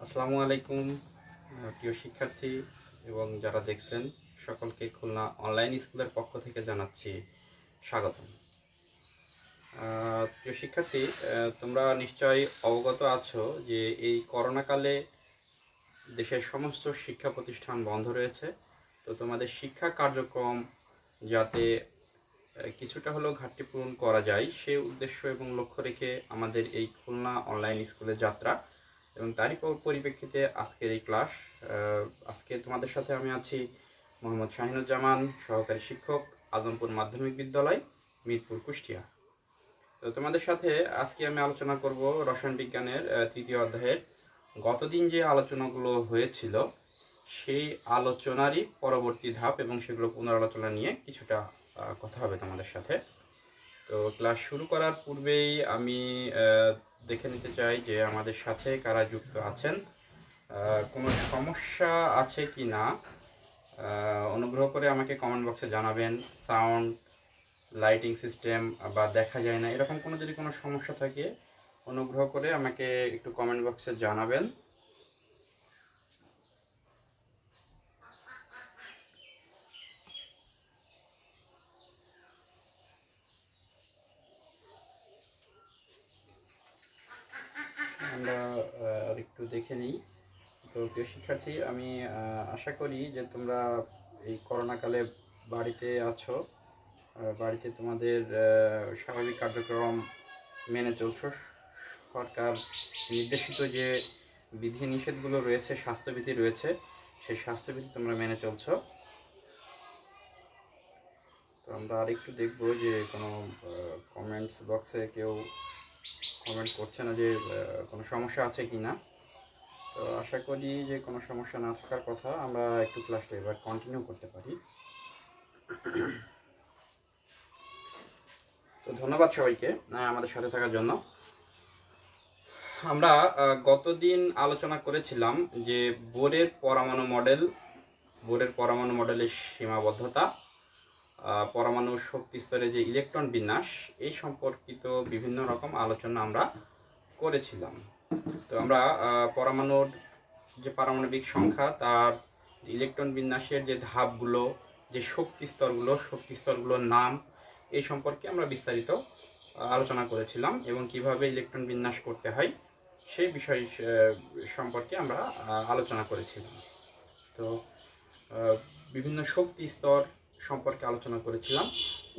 আসসালামু আলাইকুম প্রিয় শিক্ষার্থী এবং যারা দেখছেন সকলকে খুলনা অনলাইন স্কুলের পক্ষ থেকে জানাচ্ছি স্বাগতম। প্রিয় শিক্ষার্থী, তোমরা নিশ্চয়ই অবগত আছো যে এই করোনাকালে দেশের সমস্ত শিক্ষা প্রতিষ্ঠান বন্ধ রয়েছে। তো তোমাদের শিক্ষা কার্যক্রম যাতে কিছুটা হলেও ঘাটতি পূরণ করা যায় সেই উদ্দেশ্য এবং লক্ষ্য রেখে আমাদের এই খুলনা অনলাইন স্কুলের যাত্রা এবং তারই পরিপ্রেক্ষিতে আজকের এই ক্লাস। আজকে তোমাদের সাথে আমি আছি মোহাম্মদ শাহিনুজ্জামান, সহকারী শিক্ষক, আজমপুর মাধ্যমিক বিদ্যালয়, মিরপুর, কুষ্টিয়া। তো তোমাদের সাথে আজকে আমি আলোচনা করব রসায়ন বিজ্ঞানের তৃতীয় অধ্যায়ের গতদিন যে আলোচনাগুলো হয়েছিল সেই আলোচনারই পরবর্তী ধাপ এবং সেগুলো পুনরালোচনা নিয়ে কিছুটা কথা হবে তোমাদের সাথে। তো ক্লাস শুরু করার পূর্বেই আমি দেখে নিতে চাই যে আমাদের সাথে কারা যুক্ত আছেন, কোনো সমস্যা আছে কি না অনুগ্রহ করে আমাকে কমেন্ট বক্সে জানাবেন। সাউন্ড, লাইটিং সিস্টেম বা দেখা যায় না এরকম কোনো যদি কোনো সমস্যা থাকে অনুগ্রহ করে আমাকে একটু কমেন্ট বক্সে জানাবেন। আমরা আর একটু দেখে নিই। তো প্রিয় শিক্ষার্থী, আমি আশা করি যে তোমরা এই করোনাকালে বাড়িতে আছো, বাড়িতে তোমাদের স্বাভাবিক কার্যক্রম মেনে চলছো। সরকার নির্দেশিত যে বিধিনিষেধগুলো রয়েছে, স্বাস্থ্যবিধি রয়েছে, সেই স্বাস্থ্যবিধি তোমরা মেনে চলছো। তো আমরা আরেকটু দেখবো যে কোনো কমেন্টস বক্সে কেউ কমেন্ট করছে না যে কোনো সমস্যা আছে কি না। তো আশা করি যে কোনো সমস্যা না থাকার কথা। আমরা একটু ক্লাসটা এবার কন্টিনিউ করতে পারি। তো ধন্যবাদ সবাইকে আমাদের সাথে থাকার জন্য। আমরা গতদিন আলোচনা করেছিলাম যে বোরের পরমাণু মডেলের সীমাবদ্ধতা, পরমাণু শক্তি স্তরে যে ইলেকট্রন বিন্যাস, এই সম্পর্কিত বিভিন্ন রকম আলোচনা আমরা করেছিলাম। তো আমরা পরমাণুর যে পারমাণবিক সংখ্যা, তার ইলেকট্রন বিন্যাসের যে ধাপগুলো, যে শক্তি স্তরগুলোর নাম, এই সম্পর্কে আমরা বিস্তারিত আলোচনা করেছিলাম এবং কিভাবে ইলেকট্রন বিন্যাস করতে হয় সেই বিষয় সম্পর্কে আমরা আলোচনা করেছিলাম। তো বিভিন্ন শক্তি স্তর সম্পর্কে আলোচনা করেছিলাম,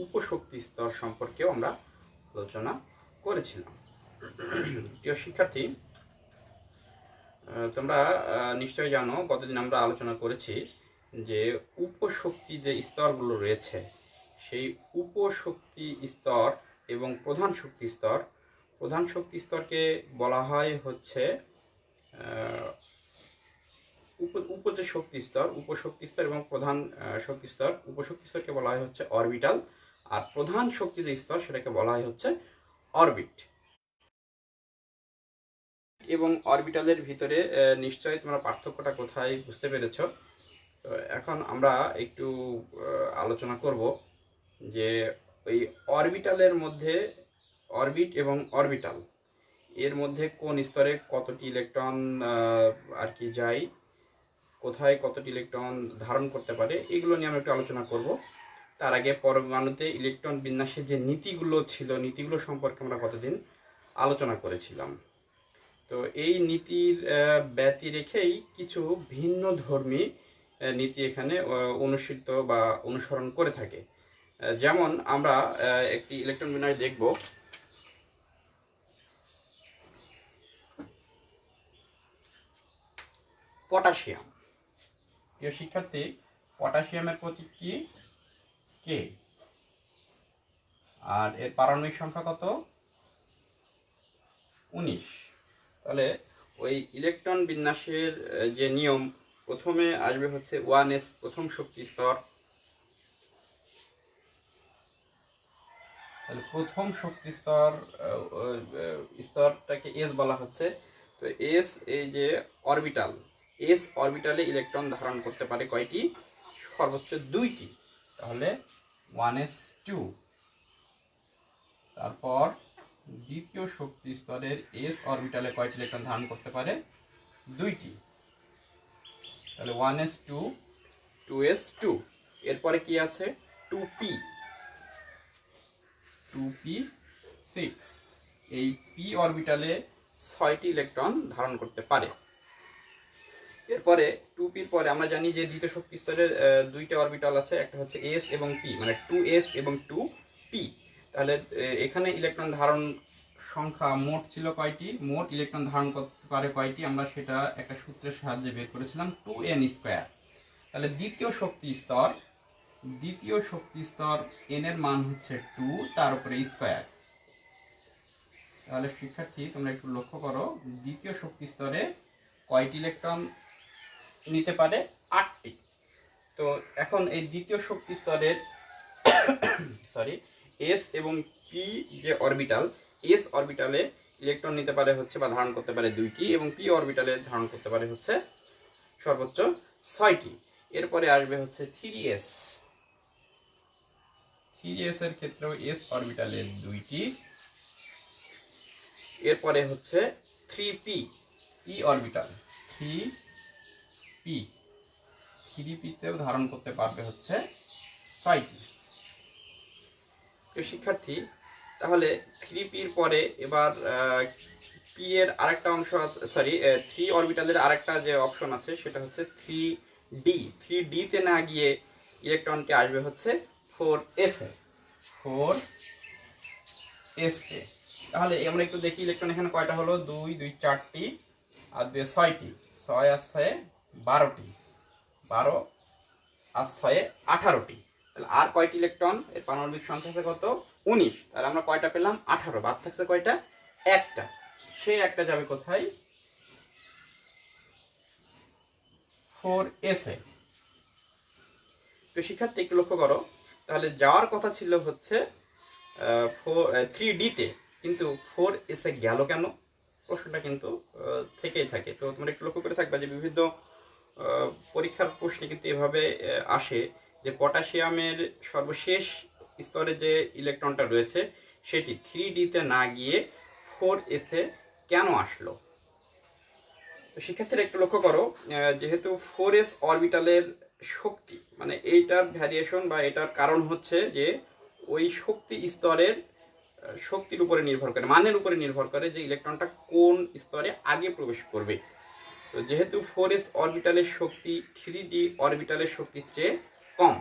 উপশক্তি স্তর সম্পর্কেও আমরা আলোচনা করেছিলাম। প্রিয় শিক্ষার্থী, তোমরা নিশ্চয়ই জানো গতদিন আমরা আলোচনা করেছি যে উপশক্তি যে স্তরগুলো রয়েছে সেই উপশক্তি স্তর এবং প্রধান শক্তি স্তরকে বলা হয় হচ্ছে উপশক্তি স্তর এবং প্রধান শক্তি স্তর। উপশক্তি স্তরকে বলা হয় হচ্ছে অরবিটাল, আর প্রধান শক্তি যে স্তর সেটাকে বলা হয় হচ্ছে অরবিট। এবং অরবিটালের ভিতরে নিশ্চয়ই তোমরা পার্থক্যটা কোথায় বুঝতে পেরেছ। তো এখন আমরা একটু আলোচনা করব যে ওই অরবিটালের মধ্যে, অরবিট এবং অরবিটাল এর মধ্যে কোন স্তরে কতটি ইলেকট্রন আর কি যায়, কোথায় কতটি ইলেকট্রন ধারণ করতে পারে, এগুলো নিয়ে আমরা একটু আলোচনা করব। তার আগে পরমাণুতে ইলেকট্রন বিন্যাসের যে নীতিগুলো ছিল, নীতিগুলো সম্পর্কে আমরা কতদিন আলোচনা করেছিলাম। তো এই নীতির ব্যতি রেখেই কিছু ভিন্ন ধর্মী নীতি এখানে অনুসৃত বা অনুসরণ করে থাকে। যেমন আমরা একটি ইলেকট্রন বিন্যাস দেখব। পটাশিয়াম। প্রিয় শিক্ষার্থী, পটাশিয়ামের প্রতীক কি? কে। আর এর পারমাণবিক সংখ্যা কত? 19। তাহলে ওই ইলেকট্রন বিন্যাসের যে নিয়ম, প্রথমে আসবে হচ্ছে 1s, প্রথম শক্তি স্তর। তাহলে প্রথম শক্তি স্তরটাকে এস বলা হচ্ছে। তো এস, এই যে অরবিটাল, এস অরবিটালে ইলেকট্রন ধারণ করতে পারে কয়টি? সর্বোচ্চ 2টি। তাহলে 1s2। তারপর দ্বিতীয় শক্তি স্তরের এস অরবিটালে কয়টি ইলেকট্রন ধারণ করতে পারে? দুইটি, তাহলে 1s2 2s2। এরপরে কি আছে 2p 2p6, এই p অরবিটালে 6টি ইলেকট্রন ধারণ করতে পারে। এরপরে 2p-র পরে আমরা জানি যে দ্বিতীয় শক্তি স্তরের দুইটা অরবিটাল আছে, একটা হচ্ছে s এবং p, মানে 2s এবং 2p। তাহলে এখানে ইলেকট্রন ধারণ সংখ্যা মোট ছিল কয়টি, মোট ইলেকট্রন ধারণ করতে পারে কয়টি, আমরা সেটা একটা সূত্রের সাহায্যে বের করেছিলাম 2n²। তাহলে দ্বিতীয় শক্তি স্তর n এর মান হচ্ছে 2, তার উপরে স্কয়ার। তাহলে শিক্ষার্থী তোমরা একটু লক্ষ্য করো, দ্বিতীয় শক্তি স্তরে কয়টি ইলেকট্রন নিতে পারে, 8টি। তো এখন এই দ্বিতীয় শক্তি স্তরের s এবং p যে অরবিটাল, s অরবিটালে ইলেকট্রন নিতে পারে হচ্ছে বা ধারণ করতে পারে 2টি, এবং p অরবিটালে ধারণ করতে পারে হচ্ছে সর্বোচ্চ 6টি। এরপরে আসবে হচ্ছে 3s এর ক্ষেত্রেও s অরবিটালে 2টি। এরপরে হচ্ছে 3p অরবিটাল, 3p-তেও ধারণ করতে পারবে হচ্ছে 6টি। শিক্ষার্থী তাহলে 3p-র পরে এবার p এর আরেকটা অংশ আছে, 3 অরবিটালের আরেকটা যে অপশন আছে সেটা হচ্ছে 3d। 3d-তে না গিয়ে ইলেকট্রনটি আসবে হচ্ছে 4s-এ। তাহলে আমরা একটু দেখি ইলেকট্রন এখানে কয়টা হলো, 2 2 4টি, আর 2 6টি, 6 আর 6 12টি, 12 আর 6 18টি। তাহলে আর কয়টি ইলেকট্রন, এর পারমাণবিক সংখ্যা আছে কত, 19। তাহলে আমরা কয়টা পেলাম, 18। বাদ থাকছে কয়টা, একটা। সেই একটা যাবে কোথায়, 4s-এ। তো শিক্ষার্থী একটু লক্ষ্য করো, তাহলে যাওয়ার কথা ছিল হচ্ছে 3d-তে, কিন্তু 4s-এ গেল কেন, প্রশ্নটা কিন্তু থেকেই থাকে। তো তোমরা একটু লক্ষ্য করে থাকবে যে বিভিন্ন পরীক্ষার প্রশ্নে কিন্তু এভাবে আসে যে পটাশিয়ামের সর্বশেষ স্তরে যে ইলেকট্রনটা রয়েছে সেটি 3d-তে না গিয়ে 4s-এ কেন আসলো। তো শিক্ষার্থীরা একটু লক্ষ্য করো, যেহেতু 4s অরবিটালের শক্তি, মানে এইটার ভ্যারিয়েশন বা এটার কারণ হচ্ছে যে ওই শক্তি স্তরের শক্তির উপরে নির্ভর করে, মানের উপরে নির্ভর করে যে ইলেকট্রনটা কোন স্তরে আগে প্রবেশ করবে। তো যেহেতু 4s অরবিটালের শক্তি 3d অরবিটালের শক্তির চেয়ে কম,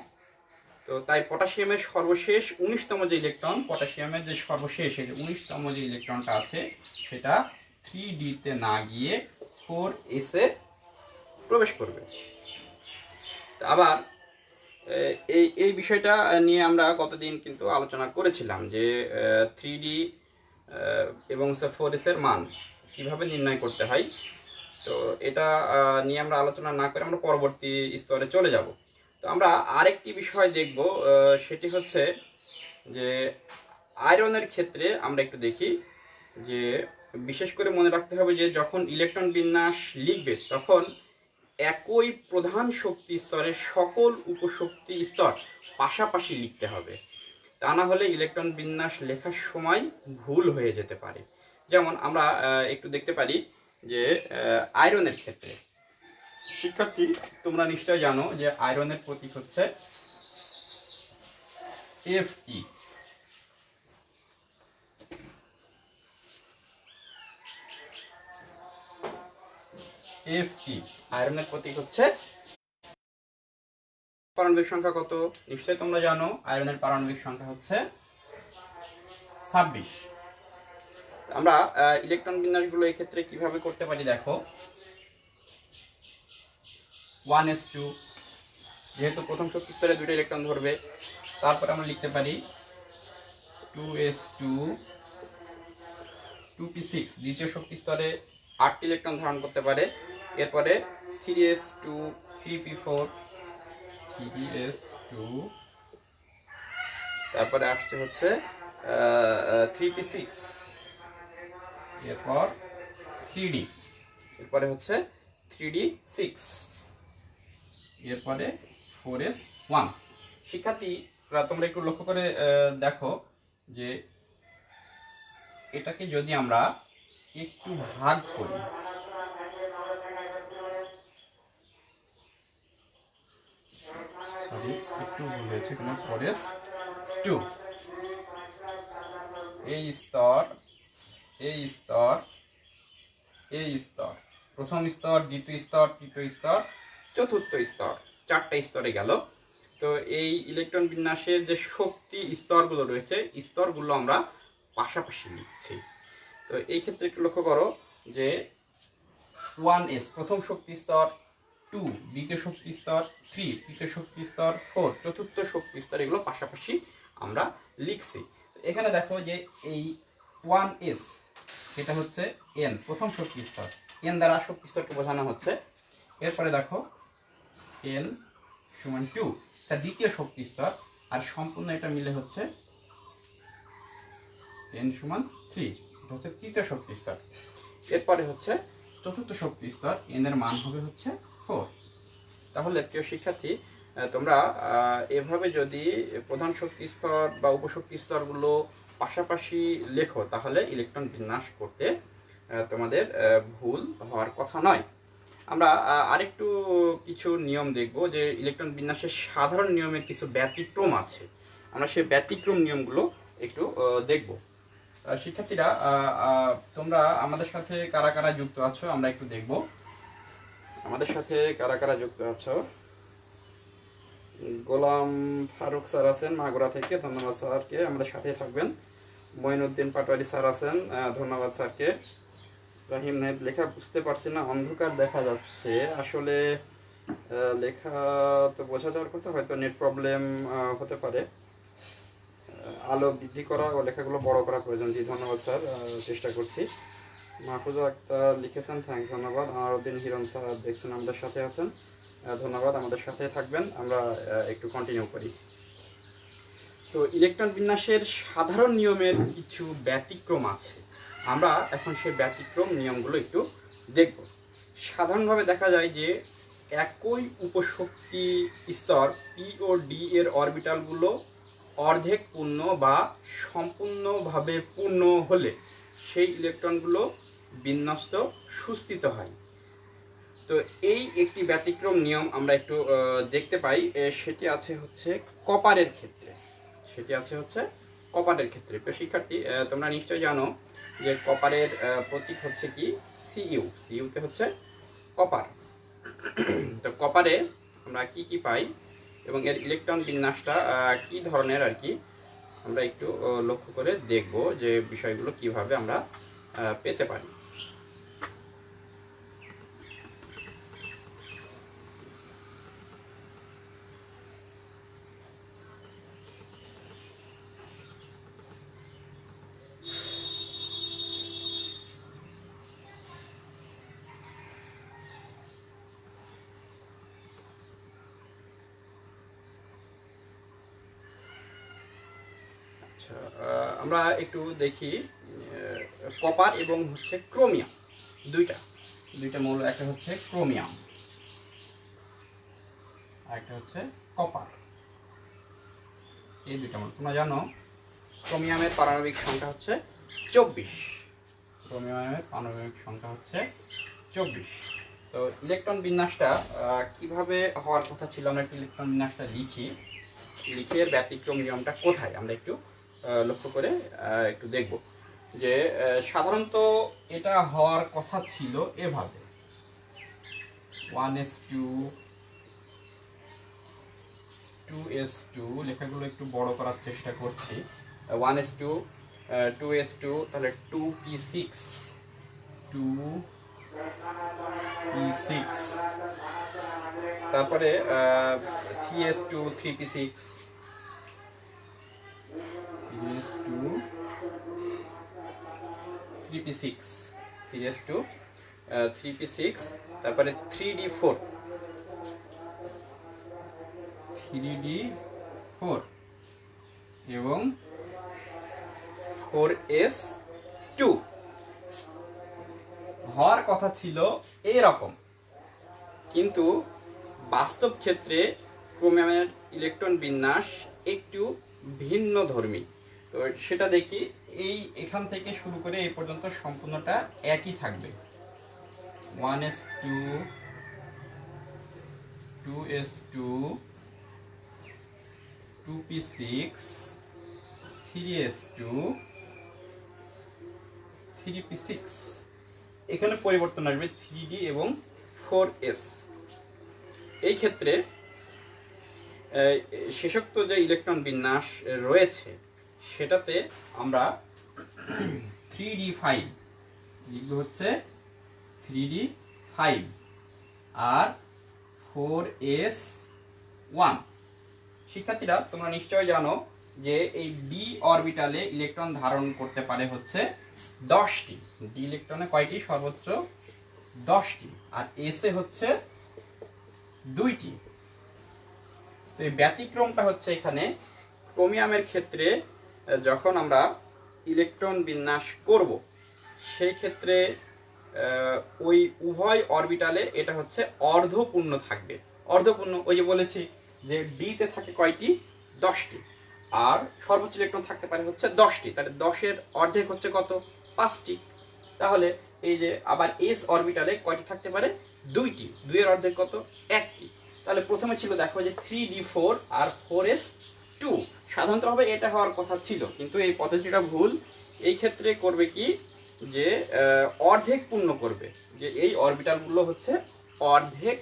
তো তাই পটাশিয়ামের সর্বশেষ 19তম যে ইলেকট্রন, পটাশিয়ামের যে সর্বশেষ 19তম যে ইলেকট্রনটা আছে সেটা 3d-তে না গিয়ে 4s-এ প্রবেশ করবে। আবার এই বিষয়টা নিয়ে আমরা গতদিন কিন্তু আলোচনা করেছিলাম যে 3d এবং 4s-এর মান কিভাবে নির্ণয় করতে হয়। তো এটা নিয়ে আমরা আলোচনা না করে আমরা পরবর্তী স্তরে চলে যাব। তো আমরা আরেকটি বিষয় দেখব, সেটি হচ্ছে যে আয়রনের ক্ষেত্রে আমরা একটু দেখি যে বিশেষ করে মনে রাখতে হবে যে যখন ইলেকট্রন বিন্যাস লিখবে তখন একই প্রধান শক্তি স্তরের সকল উপশক্তি স্তর পাশাপাশি লিখতে হবে, তা না হলে ইলেকট্রন বিন্যাস লেখার সময় ভুল হয়ে যেতে পারে। যেমন আমরা একটু দেখতে পারি যে আয়রনের ক্ষেত্রে, শিক্ষার্থী তোমরা নিশ্চয় জানো যে আয়রনের প্রতীক হচ্ছে Fe। আয়রনের প্রতীক হচ্ছে, পারমাণবিক সংখ্যা কত নিশ্চয়ই তোমরা জানো, আয়রনের পারমাণবিক সংখ্যা হচ্ছে 26। আমরা ইলেকট্রন বিন্যাসগুলো এই ক্ষেত্রে কিভাবে করতে পারি দেখো, 1s2, যেহেতু প্রথম শক্তি স্তরে দুটো ইলেকট্রন ধরবে, তারপর আমরা লিখতে পারি 2s2 2p6, দ্বিতীয় শক্তি স্তরে 8টি ইলেকট্রন ধারণ করতে পারে। এরপরে 3s2 3p4, তারপরে আসছে হচ্ছে 3p6, এরপর 3d, এরপরে হচ্ছে 3d6, এরপরে 4s1। শিক্ষার্থীরা তোমরা একটু লক্ষ্য করে দেখো যে এটাকে যদি আমরা একটু ভাগ করি, টু ভুল হয়েছে, এখানে 4s2। এই স্তর, এই স্তর, এই স্তর, প্রথম স্তর, দ্বিতীয় স্তর, তৃতীয় স্তর, চতুর্থ স্তর, 4টে স্তরে গেল। তো এই ইলেকট্রন বিন্যাসের যে শক্তি স্তরগুলো রয়েছে, স্তরগুলো আমরা পাশাপাশি লিখছি। তো এই ক্ষেত্রে একটু লক্ষ্য করো যে 1s প্রথম শক্তি স্তর, 2 দ্বিতীয় শক্তি স্তর, 3 তৃতীয় শক্তি স্তর, 4 চতুর্থ শক্তি স্তর, এগুলো পাশাপাশি আমরা লিখছি। এখানে দেখো যে এই 1s এটা হচ্ছে n প্রথম শক্তি স্তর, n দ্বারা শক্তি স্তরকে বোঝানো হচ্ছে। এরপরে দেখো n সমান 2 এটা দ্বিতীয় শক্তি স্তর, আর সম্পূর্ণ এটা মিলে হচ্ছে n সমান 3 এটা হচ্ছে তৃতীয় শক্তি স্তর। এরপরে হচ্ছে চতুর্থ শক্তি স্তর, n এর মান হবে হচ্ছে 4। তাহলে প্রিয় শিক্ষার্থী, তোমরা এভাবে যদি প্রধান শক্তি স্তর বা উপশক্তি স্তরগুলো পাশাপাশি লেখো তাহলে ইলেকট্রন বিন্যাস করতে তোমাদের ভুল হওয়ার কথা নয়। আমরা আরেকটু কিছু নিয়ম দেখব যে ইলেকট্রন বিন্যাসের সাধারণ নিয়মের কিছু ব্যতিক্রম আছে, আমরা সেই ব্যতিক্রম নিয়মগুলো একটু দেখব। শিক্ষার্থীরা, তোমরা আমাদের সাথে কারা কারা যুক্ত আছো আমরা একটু দেখব। আমাদের সাথে কারা কারা যুক্ত আছো? গোলাম ফারুক স্যার আছেন মাগুরা থেকে, ধন্যবাদ স্যারকে, আমাদের সাথে থাকবেন। মঈনুদ্দিন পাটোয়ারি স্যার আছেন, ধন্যবাদ স্যারকে। রাহিম নাইব, লেখা বুঝতে পারছি না, অন্ধকার দেখা যাচ্ছে। আসলে লেখা তো বোঝা যাওয়ার কথা, হয়তো নেট প্রবলেম হতে পারে। আলো বৃদ্ধি করা ও লেখাগুলো বড় করা প্রয়োজন। জি ধন্যবাদ স্যার, চেষ্টা করছি। মাহফুজা আক্তার লিখেছেন, থ্যাংক, ধন্যবাদ। আনারউদ্দিন হিরণ স্যার দেখছেন আমাদের সাথে আছেন, ধন্যবাদ, আমাদের সাথে থাকবেন। আমরা একটু কন্টিনিউ করি। তো ইলেকট্রন বিন্যাসের সাধারণ নিয়মের কিছু ব্যতিক্রম আছে, আমরা এখন সেই ব্যতিক্রম নিয়মগুলো একটু দেখব। সাধারণভাবে দেখা যায় যে একই উপশক্তি স্তর পি ও ডি এর অরবিটালগুলো অর্ধেক পূর্ণ বা সম্পূর্ণভাবে পূর্ণ হলে সেই ইলেকট্রনগুলো বিন্যস্ত সুস্থিত হয়। তো এই একটি ব্যতিক্রম নিয়ম আমরা একটু দেখতে পাই, সেটি আছে হচ্ছে কপারের ক্ষেত্রে। সেটি আছে হচ্ছে কপারের ক্ষেত্রে। তো শিক্ষার্থী, তোমরা নিশ্চয়ই জানো যে কপারের প্রতীক হচ্ছে কি সিইউ, সিইউতে হচ্ছে কপার। তো কপারে আমরা কি কি পাই এবং এর ইলেকট্রন বিন্যাসটা কি ধরনের আর কি, আমরা একটু লক্ষ্য করে দেখব যে বিষয়গুলো কিভাবে আমরা পেতে পারি। আচ্ছা, আমরা একটু দেখি কপার এবং হচ্ছে ক্রোমিয়াম, দুইটা মৌল, একটা হচ্ছে ক্রোমিয়াম আর একটা হচ্ছে কপার। এই দুইটা মৌল তোমরা জানো ক্রোমিয়ামের পারমাণবিক সংখ্যা হচ্ছে 24। ক্রোমিয়ামের পারমাণবিক সংখ্যা হচ্ছে 24। তো ইলেকট্রন বিন্যাসটা কিভাবে হওয়ার কথা ছিল, আমরা একটু ইলেকট্রন বিন্যাসটা লিখে এর ব্যতিক্রম নিয়মটা কোথায় আমরা একটু লক্ষ্য করে একটু দেখব। যে সাধারণত এটা হওয়ার কথা ছিল এভাবে 1s2 2s2, লেখাগুলো একটু বড় করার চেষ্টা করছি। 1s2 2s2, তাহলে 2p6 তারপরে 3s2 3p6 3s2 3p6, তারপরে 3d4 এবং 4s2 হওয়ার কথা ছিল এরকম, কিন্তু বাস্তব ক্ষেত্রে ক্রোমিয়ামের ইলেকট্রন বিন্যাস একটু ভিন্ন ধর্মী। তো সেটা দেখি, এখান থেকে শুরু করে এই পর্যন্ত সম্পূর্ণটা একই থাকবে। 1s2 2s2 2p6 3s2 3p6, এখানে পরিবর্তন আসবে 3d এবং 4s। এই ক্ষেত্রে শেষোক্ত যে ইলেকট্রন বিন্যাস রয়েছে সেটাতে আমরা 3d5 লিখব, হচ্ছে 3d5 আর 4s1। শিক্ষার্থীরা তোমরা নিশ্চয় জানো যে এই ডি অরবিটালে ইলেকট্রন ধারণ করতে পারে হচ্ছে 10টি। ডি ইলেকট্রনে কয়টি? সর্বোচ্চ 10টি। আর এসে হচ্ছে 2টি। তো এই ব্যতিক্রমটা হচ্ছে এখানে ক্রোমিয়ামের ক্ষেত্রে যখন আমরা ইলেকট্রন বিন্যাস করব সেই ক্ষেত্রে ওই উভয় অরবিটালে এটা হচ্ছে অর্ধপূর্ণ থাকবে। অর্ধপূর্ণ, ওই যে বলেছি যে ডিতে থাকে কয়টি? 10টি। আর সর্বোচ্চ ইলেকট্রন থাকতে পারে হচ্ছে 10টি। তাহলে 10-এর অর্ধেক হচ্ছে কত? 5টি। তাহলে এই যে আবার এস অরবিটালে কয়টি থাকতে পারে? 2টি। 2-এর অর্ধেক কত? 1টি। তাহলে প্রথমে ছিল দেখো যে 3d4 আর 4s2। সাধারণতভাবে এটা হওয়ার কথা ছিল, কিন্তু এই পদ্ধতিটা ভুল। এই ক্ষেত্রে করবে কি যে অর্ধেক পূর্ণ করবে, যে এই অরবিটালগুলো হচ্ছে অর্ধেক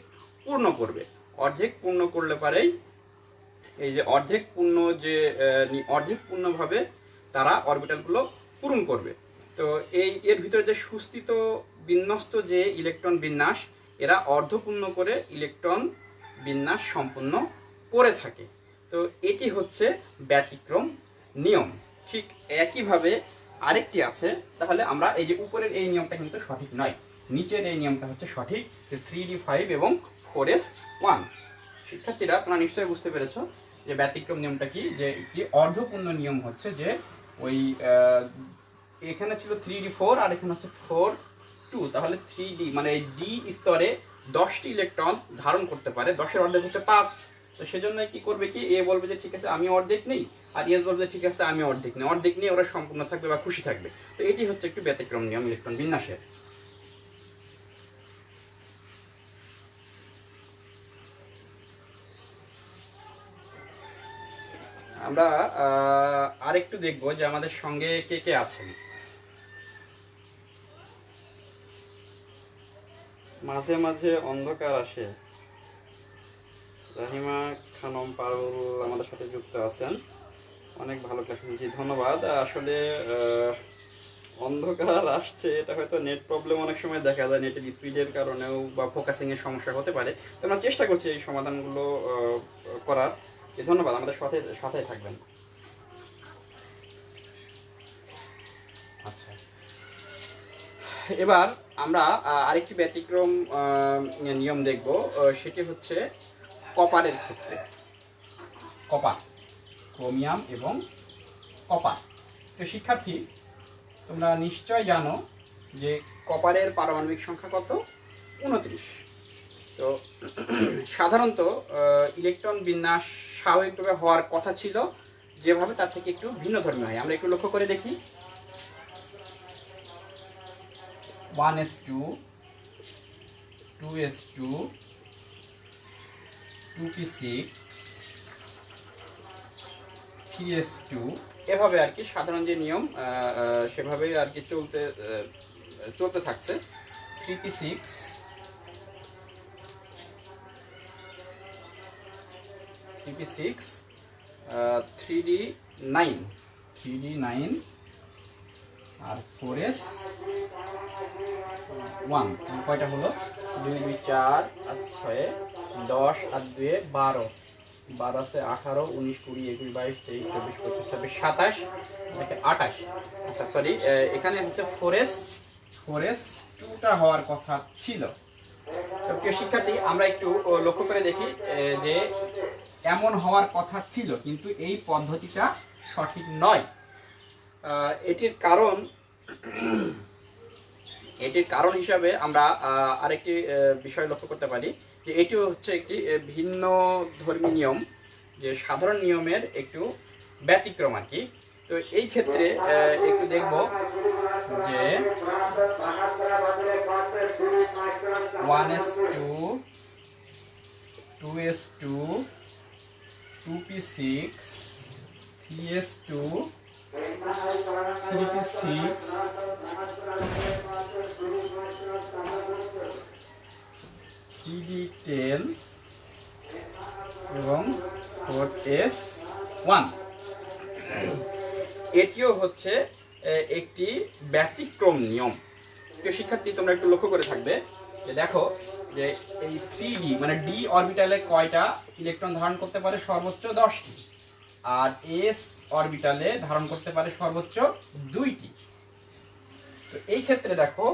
পূর্ণ করবে। অর্ধেক পূর্ণ করলে পারেই এই যে অর্ধেক পূর্ণভাবে তারা অরবিটালগুলো পূরণ করবে। তো এর ভিতরে যে সুস্থিত বিন্যস্ত যে ইলেকট্রন বিন্যাস, এরা অর্ধপূর্ণ করে ইলেকট্রন বিন্যাস সম্পূর্ণ করে থাকে। তো এটি হচ্ছে ব্যতিক্রম নিয়ম। ঠিক একইভাবে আরেকটি আছে। তাহলে আমরা এই যে উপরের এই নিয়মটা কিন্তু সঠিক নয়, নিচের এই নিয়মটা হচ্ছে সঠিক, 3d5 এবং 4s1। শিক্ষার্থীরা তোমরা নিশ্চয়ই বুঝতে পেরেছ যে ব্যতিক্রম নিয়মটা কি। যে একটি অর্ধপূর্ণ নিয়ম হচ্ছে যে ওই এখানে ছিল 3d4 আর এখানে হচ্ছে 4s2। তাহলে 3d মানে এই ডি স্তরে 10টি ইলেকট্রন ধারণ করতে পারে, 10-এর অর্ধেক হচ্ছে 5। তো সেজন্য কি করবে কি, এ বলবে যে ঠিক আছে আমি অর্ধেক নেই, আর এস বলবে ঠিক আছে আমি অর্ধেক নেই। অর্ধেক নিয়ে ওরা সম্পূর্ণ থাকবে বা খুশি থাকবে। তো এটি হচ্ছে একটি ব্যতিক্রম নিয়ম ইলেকট্রন বিন্যাসের। আমরা আরেকটু দেখবো যে আমাদের সঙ্গে কে কে আছেন। মাঝে মাঝে অন্ধকার আসে, রাহিমা খানম পারুল আমাদের সাথে যুক্ত আছেন। অনেক ভালো ক্লাস শুনছি, ধন্যবাদ। আসলে অন্ধকার আসছে, এটা হয়তো নেট প্রবলেম অনেক সময় দেখা যায়, নেটের স্পিডের কারণেও বা ফোকাসিং এর সমস্যা হতে পারে। তো আমরা চেষ্টা করছি এই সমাধানগুলো করার। ধন্যবাদ, আমাদের সাথে থাকবেন। আচ্ছা, এবার আমরা আরেকটি ব্যতিক্রম নিয়ম দেখব। সেটি হচ্ছে কপারের ক্ষেত্রে। কপার, ক্রোমিয়াম এবং কপার। তো শিক্ষার্থী তোমরা নিশ্চয় জানো যে কপারের পারমাণবিক সংখ্যা কত? 29। তো সাধারণত ইলেকট্রন বিন্যাস স্বাভাবিকভাবে হওয়ার কথা ছিল যেভাবে, তার থেকে একটু ভিন্ন ধর্মী হয়। আমরা একটু লক্ষ্য করে দেখি। 1s2 2s2 2p6 3s2, এভাবে আর কি সাধারণ যে নিয়ম সেভাবেই আর কি চলতে থাকছে। 3p6 3d9 আর 4s1। কয়টা হলো? 2 2 4 আর 6 10 আর 2 12, 12 আছে 18 19 20 21 22 23 24 25 26 27 28। আচ্ছা সরি, এখানে হচ্ছে 4s2টা হওয়ার কথা ছিল। তো প্রিয় শিক্ষার্থী আমরা একটু লক্ষ্য করে দেখি যে এমন হওয়ার কথা ছিল, কিন্তু এই পদ্ধতিটা সঠিক নয়। এটির কারণ হিসাবে আমরা আরেকটি বিষয় লক্ষ্য করতে পারি যে এটি হচ্ছে একটি ভিন্ন ধর্মী নিয়ম, যে সাধারণ নিয়মের একটু ব্যতিক্রম আর কি। তো এই ক্ষেত্রে একটু দেখব যে 1s2 2s2 2p6 3s2 3p6 3d10 এবং 4s1। এটিও হচ্ছে একটি ব্যতিক্রম নিয়ম। প্রিয় শিক্ষার্থী, তোমরা একটু লক্ষ্য করে থাকবে যে দেখো যে এই 3d মানে d অরবিটালে কয়টা ইলেকট্রন ধারণ করতে পারে? সর্বোচ্চ 10টি। আর s অরবিটালে ধারণ করতে পারে সর্বোচ্চ 2টি। তো এই ক্ষেত্রে দেখো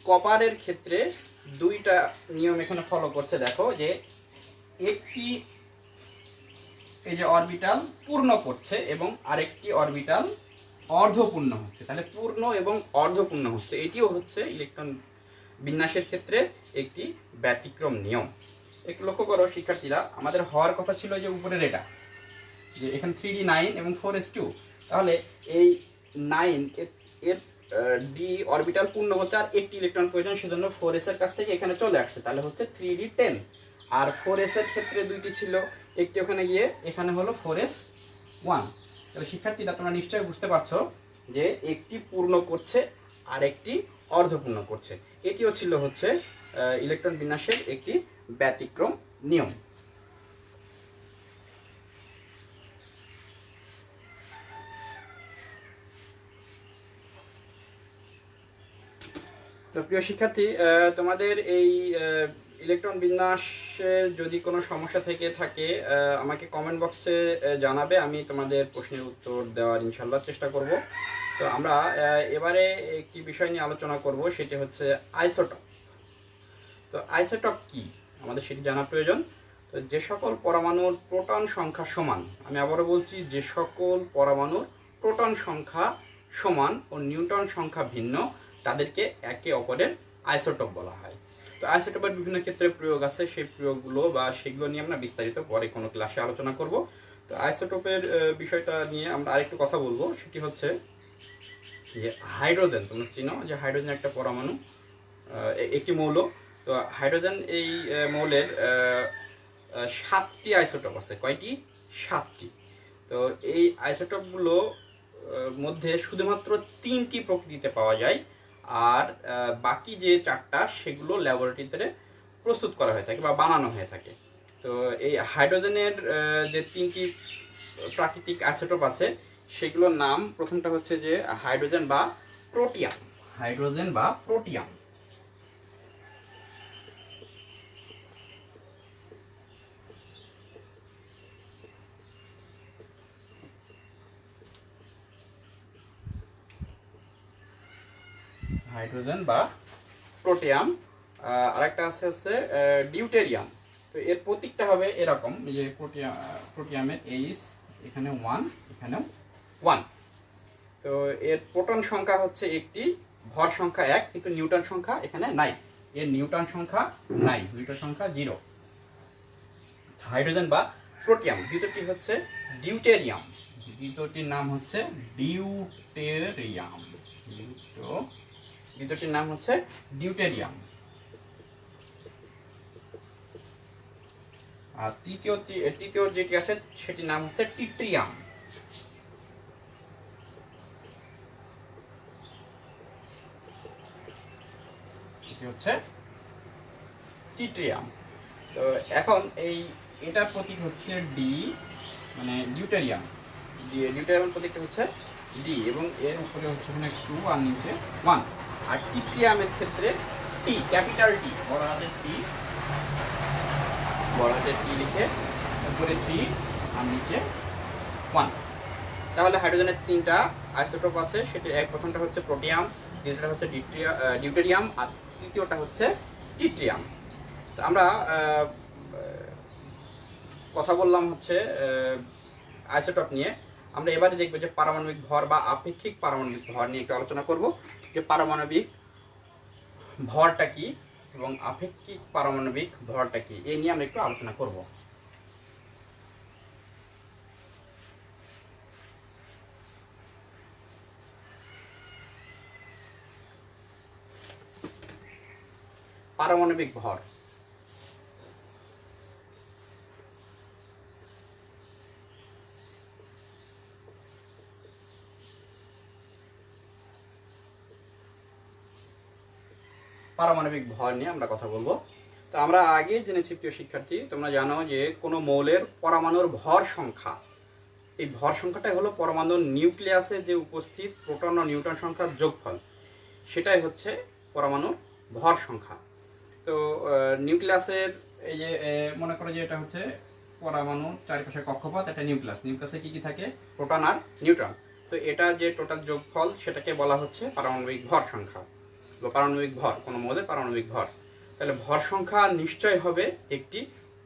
কপারের ক্ষেত্রে দুইটা নিয়ম এখানে ফলো করছে। দেখো যে একটি এই যে অরবিটাল পূর্ণ করছে এবং আরেকটি অরবিটাল অর্ধপূর্ণ হচ্ছে। তাহলে পূর্ণ এবং অর্ধপূর্ণ হচ্ছে, এটিও হচ্ছে ইলেকট্রন বিন্যাসের ক্ষেত্রে একটি ব্যতিক্রম নিয়ম। একটু লক্ষ্য করো শিক্ষার্থীরা, আমাদের হওয়ার কথা ছিল যে উপরের এটা, যে এখানে 3d9 এবং 4s2। তাহলে এই 9 এর ডি অরবিটাল পূর্ণ হতে আর একটি ইলেকট্রন প্রয়োজন, সেজন্য 4s এর কাছ থেকে এখানে চলে আসছে। তাহলে হচ্ছে 3d10। আর 4s এর ক্ষেত্রে দুইটি ছিল, একটি ওখানে গিয়ে এখানে হলো 4s1। তাহলে শিক্ষার্থীরা তোমরা নিশ্চয়ই বুঝতে পারছো যে একটি পূর্ণ করছে আর একটি অর্ধপূর্ণ করছে। এটিও ছিল হচ্ছে ইলেকট্রন বিন্যাসের একটি ব্যতিক্রম নিয়ম। তো প্রিয় শিক্ষার্থী, তোমাদের এই ইলেকট্রন বিন্যাসে যদি কোনো সমস্যা থেকে থাকে আমাকে কমেন্ট বক্সে জানাবে, আমি তোমাদের প্রশ্নের উত্তর দেওয়ার ইনশাল্লাহ চেষ্টা করব। তো আমরা এবারে একটি বিষয় নিয়ে আলোচনা করব, সেটি হচ্ছে আইসোটপ। তো আইসোটপ কি আমাদের সেটি জানা প্রয়োজন। তো যে সকল পরমাণুর প্রোটন সংখ্যা সমান, আমি আবারও বলছি, যে সকল পরমাণুর প্রোটন সংখ্যা সমান ও নিউট্রন সংখ্যা ভিন্ন, তাদেরকে একে অপরের আইসোটপ বলা হয়। তো আইসোটপের বিভিন্ন ক্ষেত্রে প্রয়োগ আছে, সেই প্রয়োগগুলো বা সেগুলো নিয়ে আমরা বিস্তারিত পরে কোনো ক্লাসে আলোচনা করব। তো আইসোটপের বিষয়টা নিয়ে আমরা আরেকটু কথা বলবো, সেটি হচ্ছে যে হাইড্রোজেন। তোমরা চিনো যে হাইড্রোজেন একটা পরমাণু, একটি মৌল। তো হাইড্রোজেন এই মৌলের 7টি আইসোটপ আছে। কয়টি? 7টি। তো এই আইসোটপগুলো মধ্যে শুধুমাত্র 3টি প্রকৃতিতে পাওয়া যায়, আর বাকি যে 4টা সেগুলো ল্যাবরেটরিতে প্রস্তুত করা হয়ে থাকে বা বানানো হয়ে থাকে। তো এই হাইড্রোজেনের যে 3টি প্রাকৃতিক আইসোটপ আছে সেগুলোর নাম, প্রথমটা হচ্ছে যে হাইড্রোজেন বা প্রোটিয়াম। হাইড্রোজেন বা প্রোটিয়াম। হাইড্রোজেন বা প্রোটিয়াম। আরেকটা আছে হচ্ছে ডিউটেরিয়াম। তো এর প্রতীকটা হবে এরকম, যে প্রোটিয়ামের এইচ এখানে 1, এখানেও 1। তো এর প্রোটন সংখ্যা হচ্ছে একটি, ভর সংখ্যা 1, কিন্তু নিউটন সংখ্যা এখানে নাই। এর নিউটন সংখ্যা নাই, নিউটন সংখ্যা 0। হাইড্রোজেন বা প্রোটিয়াম। দ্বিতীয়টি হচ্ছে ডিউটেরিয়াম। দ্বিতীয়টির নাম হচ্ছে ডিউটেরিয়াম। দ্বিতীয়টির নাম হচ্ছে ডিউটেরিয়াম। আর তৃতীয় যেটি আছে সেটির নাম হচ্ছে টিট্রিয়াম। এটি হচ্ছে টিট্রিয়াম। তো এখন এটার প্রতীক হচ্ছে ডি, মানে ডিউটেরিয়াম। ডিউটেরিয়ামের প্রতীকটা হচ্ছে ডি, এবং এর উপরে হচ্ছে এখানে 2 আর নিচে 1। আর টিট্রিয়ামের ক্ষেত্রে টি, ক্যাপিটাল টি, বড় হাতের টি, বড় হাতের টি লিখে উপরে 3 আর নিচে 1। তাহলে হাইড্রোজেনের 3টা আইসোটোপ আছে, সেটি প্রথমটা হচ্ছে প্রোটিয়াম, দ্বিতীয়টা হচ্ছে ডিউটেরিয়াম, আর তৃতীয়টা হচ্ছে টিট্রিয়াম। তো আমরা কথা বললাম হচ্ছে আইসোটপ নিয়ে। আমরা এবারে দেখব যে পারমাণবিক ভর বা আপেক্ষিক পারমাণবিক ভর নিয়ে একটু আলোচনা করব, যে পারমাণবিক ভরটা কি এবং আপেক্ষিক পারমাণবিক ভরটা কি, এই নিয়ে আমরা একটু আলোচনা করব। পারমাণবিক ভর। পারমাণবিক ভর নিয়ে আমরা কথা বলবো। তো আমরা আগে জেনেছি প্রিয় শিক্ষার্থী, তোমরা জানো যে কোনো মৌলের পরমাণুর ভর সংখ্যা, এই ভর সংখ্যাটাই হলো পরমাণুর নিউক্লিয়াসে যে উপস্থিত প্রোটন ও নিউট্রন সংখ্যার যোগফল, সেটাই হচ্ছে পরমাণুর ভর সংখ্যা। তো নিউক্লিয়াসের এই যে মনে করো যে এটা হচ্ছে পরমাণুর চারিপাশে কক্ষপথ, এটা নিউক্লিয়াস, নিউক্লিয়াসে কি কি থাকে, প্রোটন আর নিউট্রন। তো এটা যে টোটাল যোগফল সেটাকে বলা হচ্ছে পারমাণবিক ভর সংখ্যা বা পারমাণবিক ভর, কোনো মৌলের পারমাণবিক ভর। তাহলে ভর সংখ্যা নিশ্চয় হবে একটি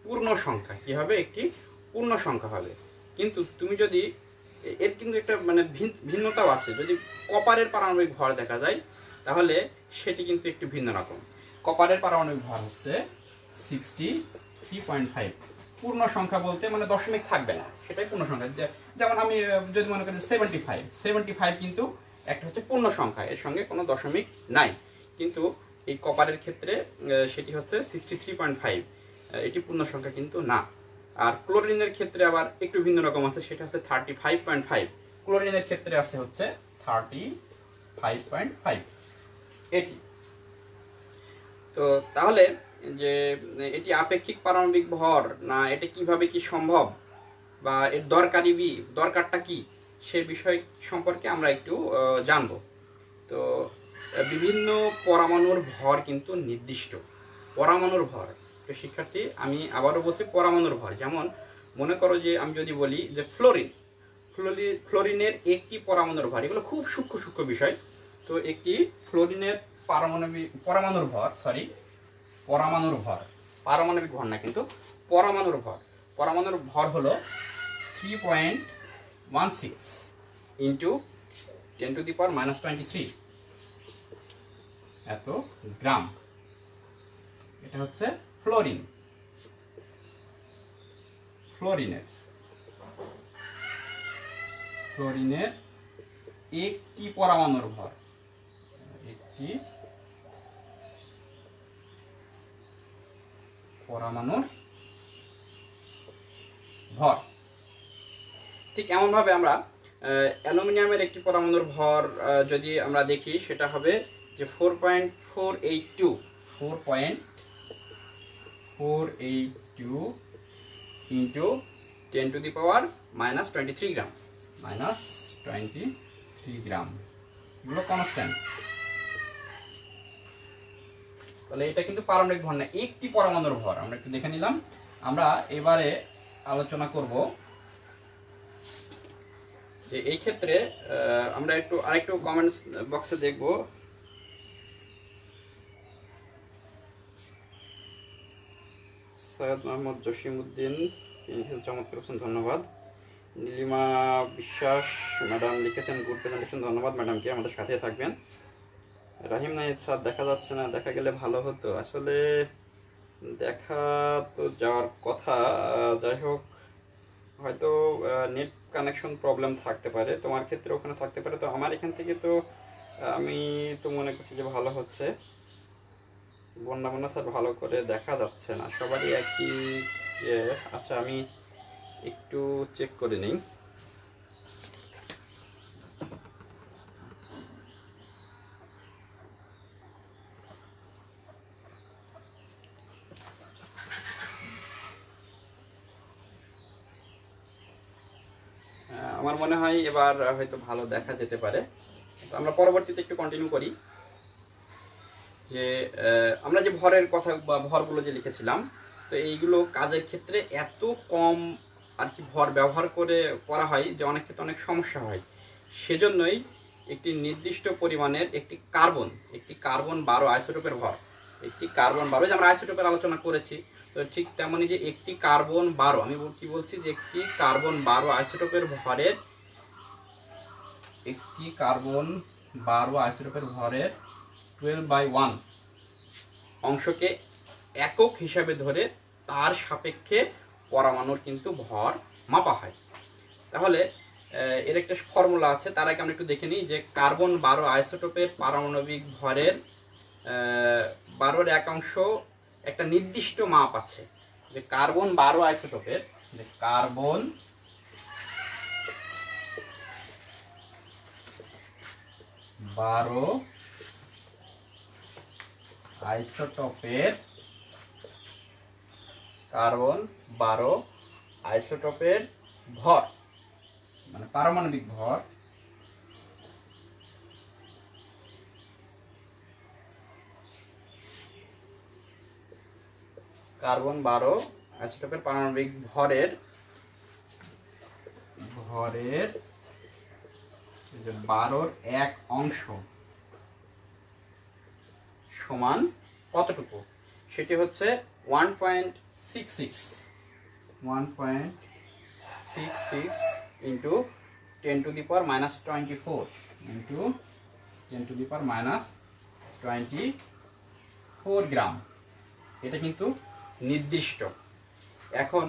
পূর্ণ সংখ্যা। কি হবে? একটি পূর্ণ সংখ্যা হবে। কিন্তু তুমি যদি এর কিন্তু একটা মানে ভিন্নতাও আছে, যদি কপারের পারমাণবিক ভর দেখা যায় তাহলে সেটি কিন্তু একটু ভিন্ন রকম। কপারের পারমাণবিক ভর হচ্ছে 63.5। পূর্ণ সংখ্যা বলতে মানে দশমিক থাকবে না, সেটাই পূর্ণ সংখ্যা। যেমন আমি যদি মনে করি 75 কিন্তু একটা হচ্ছে পূর্ণ সংখ্যা, এর সঙ্গে কোনো দশমিক নাই। কিন্তু এই কপারের ক্ষেত্রে সেটি হচ্ছে 63.5, এটি পূর্ণ সংখ্যা কিন্তু না। আর ক্লোরিনের ক্ষেত্রে আবার একটু ভিন্ন রকম আছে, সেটা হচ্ছে 35.5। ক্লোরিনের ক্ষেত্রে আছে হচ্ছে 35.5 এটি। তো তাহলে যে এটি আপেক্ষিক পারমাণবিক ভর না, এটা কিভাবে কি সম্ভব বা এর দরকারটা কি, সে বিষয় সম্পর্কে আমরা একটু জানব। তো বিভিন্ন পরমাণুর ভর কিন্তু নির্দিষ্ট। পরমাণুর ভর, তো শিক্ষার্থী আমি আবারও বলছি পরমাণুর ভর। যেমন মনে করো যে আমি যদি বলি যে ফ্লোরিনের একটি পরমাণুর ভর, এগুলো খুব সূক্ষ্ম বিষয়। তো একটি ফ্লোরিনের পরমাণুর ভর পারমাণবিক ভর না, কিন্তু পরমাণুর ভর হলো 3.16 ইন্টু 10⁻⁻23 এত গ্রাম। এটা হচ্ছে ফ্লোরিনের একটি পরমাণুর ভর, একটি পরমাণুর ভর। ঠিক এমন ভাবে আমরা অ্যালুমিনিয়ামের একটি পরমাণুর ভর যদি আমরা দেখি, সেটা হবে যে 4.482 ইন্টু 10⁻⁻23 গ্রাম, এগুলো কনস্ট্যান্ট। তাহলে এটা কিন্তু পারমাণবিক ভর না, একটি পরমাণুর ভর। আমরা একটু দেখে নিলাম। আমরা এবারে আলোচনা করব যে এই ক্ষেত্রে আমরা আরেকটু কমেন্টস বক্সে দেখব। সৈয়দ মোহাম্মদ জসিমউদ্দিন, তিনি চমৎকার করছেন, ধন্যবাদ। নীলিমা বিশ্বাস ম্যাডাম লিখেছেন গুড প্রেজেন্টেশন, ধন্যবাদ ম্যাডামকে, আমাদের সাথে থাকবেন। রাহিম নাহিদ স্যার দেখা যাচ্ছে না, দেখা গেলে ভালো হতো। আসলে দেখা তো যাওয়ার কথা, যাই হোক হয়তো নেট কানেকশন প্রবলেম থাকতে পারে, তোমার ক্ষেত্রে ওখানে থাকতে পারে। তো আমার এখান থেকে তো আমি তো মনে করছি যে ভালো হচ্ছে। বন্যা স্যার ভালো করে দেখা যাচ্ছে না, সবারই একই। আচ্ছা আমি একটু চেক করে নিই। আমার মনে হয় এবার হয়তো ভালো দেখা যেতে পারে। তো আমরা পরবর্তীতে একটু কন্টিনিউ করি যে আমরা যে ভরের কথা বা ভরগুলো যে লিখেছিলাম, তো এইগুলো কাজের ক্ষেত্রে এত কম আর কি ভর ব্যবহার করা হয় যে অনেক ক্ষেত্রে অনেক সমস্যা হয়। সেজন্যই একটি নির্দিষ্ট পরিমাণের একটি কার্বন 12 আইসোটোপের ভর, একটি কার্বন 12 যে আমরা আইসোটোপের আলোচনা করেছি, তো ঠিক তেমনি যে একটি কার্বন 12, আমি কি বলছি যে একটি কার্বন 12 আইসোটোপের ভরের 12/1 অংশকে একক হিসাবে ধরে তার সাপেক্ষে পরমাণুর কিন্তু ভর মাপা হয়। তাহলে এর একটা ফর্মুলা আছে, তার আগে আমরা একটু দেখে নিই যে কার্বন 12 আইসোটোপের পারমাণবিক ভরের 12/1 একটা নির্দিষ্ট মাপ আছে। যে কার্বন 12 আইসোটোপের আইসোটোপের কার্বন 12 আইসোটোপের ভর মানে পারমাণবিক ভর কার্বন 12 আইসোটোপের পারমাণবিক ভরের 12 এক অংশ সমান কতটুকু, সেটি হচ্ছে 1.66 into 10 to the power -24 into 10 to the power -24 gram. এটা কিন্তু নির্দিষ্ট। এখন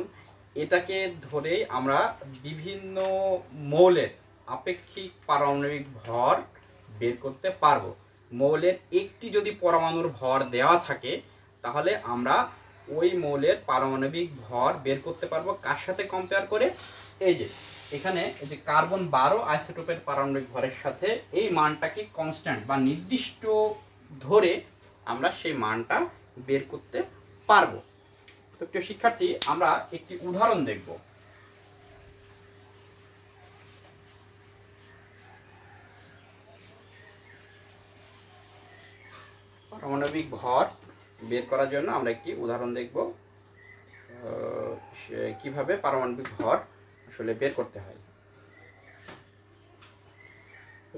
এটাকে ধরেই আমরা বিভিন্ন মৌলের আপেক্ষিক পারমাণবিক ভর বের করতে পারবো। মৌলের একটি যদি পরমাণুর ভর দেওয়া থাকে তাহলে আমরা ওই মৌলের পারমাণবিক ভর বের করতে পারবো কার সাথে কম্পেয়ার করে, এই যে এখানে এই যে কার্বন 12 আইসোটোপের পারমাণবিক ভরের সাথে এই মানটাকে কনস্ট্যান্ট বা নির্দিষ্ট ধরে আমরা সেই মানটা বের করতে পারবো। তো প্রিয় শিক্ষার্থী, আমরা একটি উদাহরণ দেখব। পারমাণবিক ভর বের করার জন্য আমরা একটি উদাহরণ দেখব কিভাবে পারমাণবিক ভর আসলে বের করতে হয়।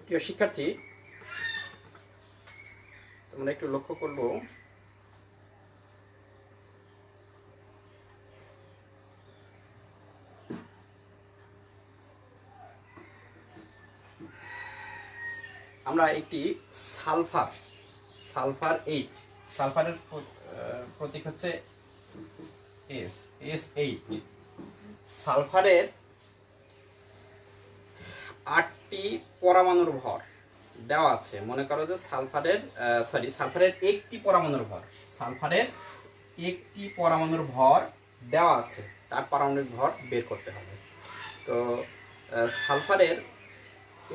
প্রিয় শিক্ষার্থী, তোমরা একটু লক্ষ্য করবো আমরা একটি সালফার 8 সালফারের প্রতীক হচ্ছে S8 সালফারের 8টি পরমাণুর ভর দেওয়া আছে। মনে করো যে সালফারের একটি পরমাণুর ভর, সালফারের একটি পরমাণুর ভর দেওয়া আছে, তার পারমাণবিক ভর বের করতে হবে। তো সালফারের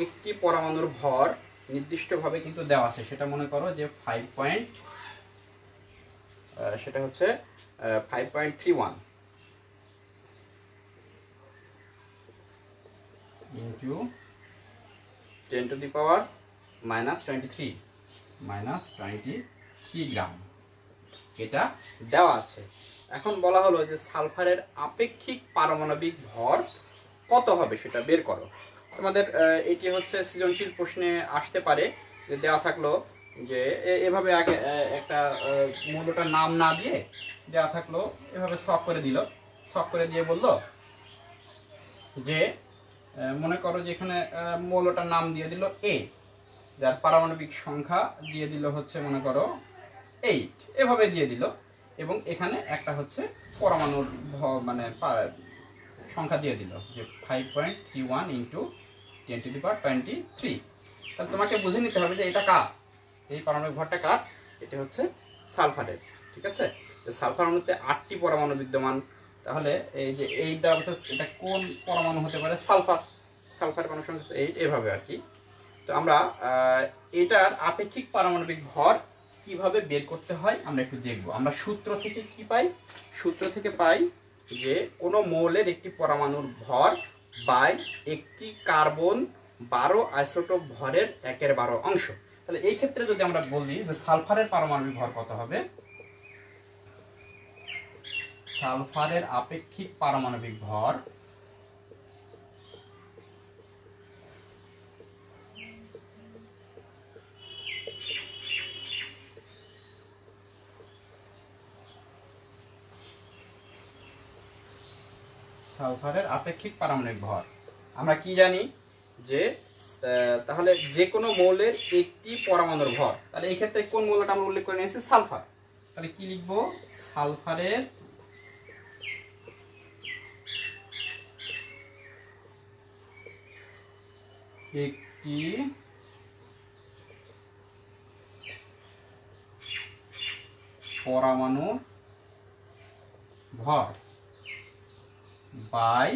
একটি পরমাণুর ভর নির্দিষ্টভাবে কিন্তু দেওয়া আছে, সেটা মনে করো যে 5.31 ইন্টু 10 টু দি পাওয়ার -23 গ্রাম এটা দেওয়া আছে। এখন বলা হলো যে সালফারের আপেক্ষিক পারমাণবিক ভর কত হবে সেটা বের করো। তোমাদের এটি হচ্ছে সৃজনশীল প্রশ্নে আসতে পারে, যে দেওয়া থাকলো যে এভাবে আগে একটা মৌলটার নাম না দিয়ে দেওয়া থাকলো, এভাবে সব করে দিয়ে বলল যে মনে করো যে এখানে মৌলটার নাম দিয়ে দিল A, যার পারমাণবিক সংখ্যা দিয়ে দিল হচ্ছে মনে করো 8, এভাবে দিয়ে দিল, এবং এখানে একটা হচ্ছে পরমাণুর মানে সংখ্যা দিয়ে দিল যে 5.31 ইন্টু 10 টু দি পাওয়ার 23। তাহলে তোমাকে বুঝে নিতে হবে যে এটা কার, এই পারমাণবিক ভরটা কার, এটা হচ্ছে সালফারের। ঠিক আছে, সালফার অণুতে 8টি পরমাণু বিদ্যমান, তাহলে এই যে এইটা এটা কোন পরমাণু হতে পারে, সালফার পরমাণু সংখ্যা 8, এভাবে আর কি। তো আমরা এটার আপেক্ষিক পারমাণবিক ভর কিভাবে বের করতে হয় আমরা একটু দেখব। আমরা সূত্র থেকে কি পাই, সূত্র থেকে পাই যে কোনো মৌলের একটি পরমাণুর ভর বাই একটি কার্বন 12 আইসোটোপ ভরের 1/12 অংশ। তাহলে এই ক্ষেত্রে যদি আমরা বলি যে সালফারের পারমাণবিক ভর কত হবে, সালফারের আপেক্ষিক পারমাণবিক ভর সালফারের আপেক্ষিক পারমাণবিক ভর আমরা কি জানি যে তাহলে যে কোনো মৌলের একটি পরমাণুর ভর, তাহলে এই ক্ষেত্রে কোন মৌলটা আমরা উল্লেখ করে নিয়েছি, সালফার। তাহলে কি লিখবো, সালফারের একটি পরমাণু ভর বাই,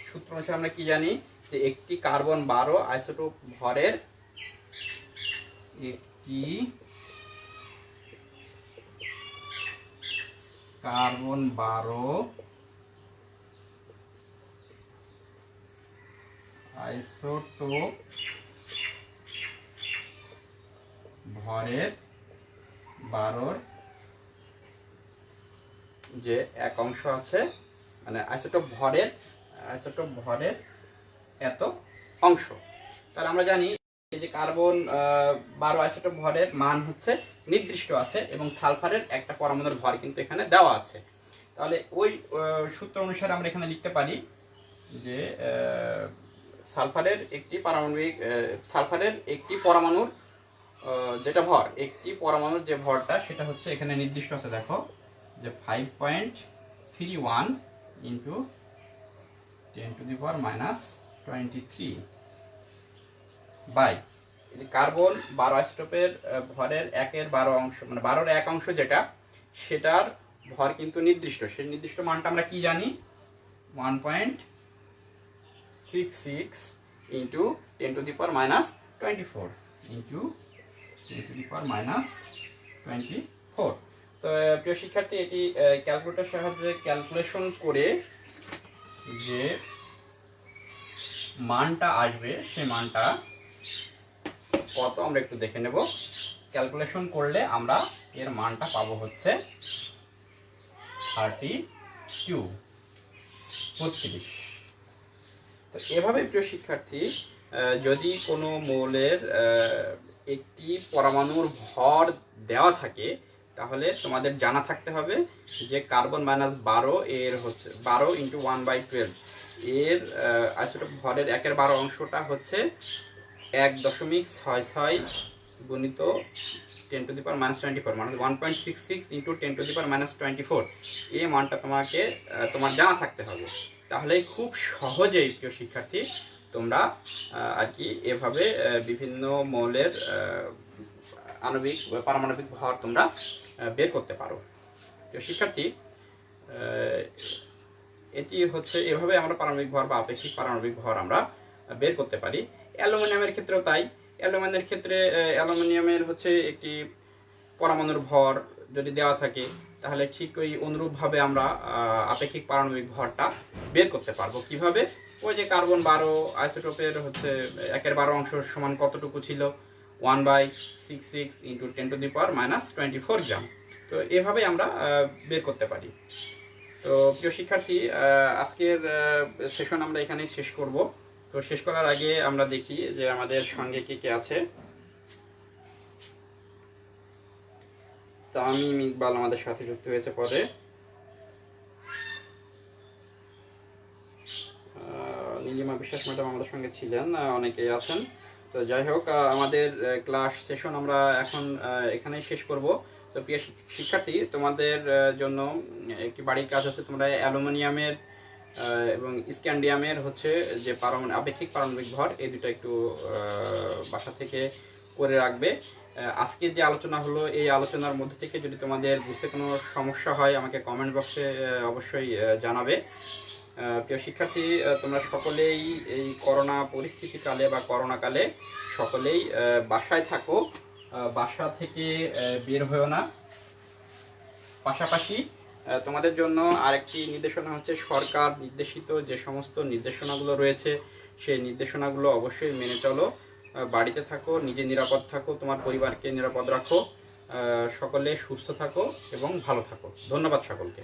সূত্র অনুসারে আমরা কি জানি যে একটি কার্বন 12 আইসোটোপ ভরের একটি কার্বন 12 আইসোটোপ ভরের 12 যে এক অংশ আছে, মানে আইসোটোপ ভরের এত অংশ। তাহলে আমরা জানি এই যে কার্বন 12 আইসোটোপ ভরের মান হচ্ছে নির্দিষ্ট আছে এবং সালফারের একটা পরমাণুর ভর কিন্তু এখানে দেওয়া আছে। তাহলে ওই সূত্র অনুসারে আমরা এখানে লিখতে পারি যে সালফারের একটি পরমাণুর যেটা ভর, একটি পরমাণুর যে ভরটা সেটা হচ্ছে এখানে নির্দিষ্ট আছে, দেখো যে 5.31 ইন্টু 10⁻⁻23 বাই এই যে কার্বন 12 আইসোটোপের ভরের 1/12 অংশ, মানে 12-এর 1 অংশ যেটা, সেটার ভর কিন্তু নির্দিষ্ট। সেই নির্দিষ্ট মানটা আমরা কি জানি, 1.66 ইন্টু 10⁻⁻24 ইন্টু 10⁻⁻24। তো প্রিয় শিক্ষার্থী, এটি ক্যালকুলেটরের সাহায্যে ক্যালকুলেশন করে যে মানটা আসবে সে মানটা কত আমরা একটু দেখে নেব। ক্যালকুলেশন করলে আমরা এর মানটা পাবো হচ্ছে 32। তো এভাবে প্রিয় শিক্ষার্থী, যদি কোনো মৌলের একটি পরমাণুর ভর দেওয়া থাকে তাহলে তোমাদের জানা থাকতে হবে যে কার্বন -12 এর হচ্ছে 12 ইন্টু 1/12 এর আইসোটোপ ভরের 1/12 অংশটা হচ্ছে 1.66 গুণিত 10⁻⁻24, মানে 1.66 ইন্টু 10⁻⁻24। এই মানটা তোমার জানা থাকতে হবে। তাহলে খুব সহজেই প্রিয় শিক্ষার্থী তোমরা আর কি এভাবে বিভিন্ন মৌলের আণবিক পারমাণবিক ভর তোমরা বের করতে পারো। প্রিয় শিক্ষার্থী, এটি হচ্ছে এভাবে আমরা পারমাণবিক ভর বা আপেক্ষিক পারমাণবিক ভর আমরা বের করতে পারি। অ্যালুমিনিয়ামের ক্ষেত্রেও তাই। অ্যালুমিনিয়ামের হচ্ছে একটি পরমাণুর ভর যদি দেওয়া থাকে তাহলে ঠিক ওই অনুরূপভাবে আমরা আপেক্ষিক পারমাণবিক ভরটা বের করতে পারবো। কিভাবে? ওই যে কার্বন 12 আইসোটোপের হচ্ছে 1/12 অংশ সমান কতটুকু ছিল, 1/66 ইন্টু 10⁻⁻24 গ্রাম। তো এভাবে আমরা বের করতে পারি। তো প্রিয় শিক্ষার্থী, আজকের সেশন আমরা এখানেই শেষ করব। তো শেষ করার আগে আমরা দেখি যে আমাদের সঙ্গে কে কে আছে। তামিম ইকবাল আমাদের সাথে যুক্ত হয়েছে পরে। নীলিমা বিশ্বাস ম্যাডাম আমাদের সঙ্গে ছিলেন, অনেকেই আছেন। তো যাই হোক, আমাদের ক্লাস সেশন আমরা এখন এখানেই শেষ করব। তো প্রিয় শিক্ষার্থী, তোমাদের জন্য একটি বাড়ির কাজ হচ্ছে, তোমরা অ্যালুমিনিয়ামের এবং স্ক্যান্ডিয়ামের হচ্ছে যে আপেক্ষিক পারমাণবিক ভর, এই দুটো একটু বাসা থেকে করে রাখবে। আজকে যে আলোচনা হলো এই আলোচনার মধ্যে থেকে যদি তোমাদের বুঝতে কোনো সমস্যা হয় আমাকে কমেন্ট বক্সে অবশ্যই জানাবে। প্রিয় শিক্ষার্থী, তোমরা সকলেই এই করোনা পরিস্থিতিকালে বা করোনাকালে সকলেই বাসায় থাকো, বাসা থেকে বের হয়েও না। পাশাপাশি তোমাদের জন্য আরেকটি নির্দেশনা হচ্ছে, সরকার নির্দেশিত যে সমস্ত নির্দেশনাগুলো রয়েছে সেই নির্দেশনাগুলো অবশ্যই মেনে চলো। বাড়িতে থাকো, নিজে নিরাপদ থাকো, তোমার পরিবারকে নিরাপদ রাখো, সকলে সুস্থ থাকো এবং ভালো থাকো। ধন্যবাদ সকলকে।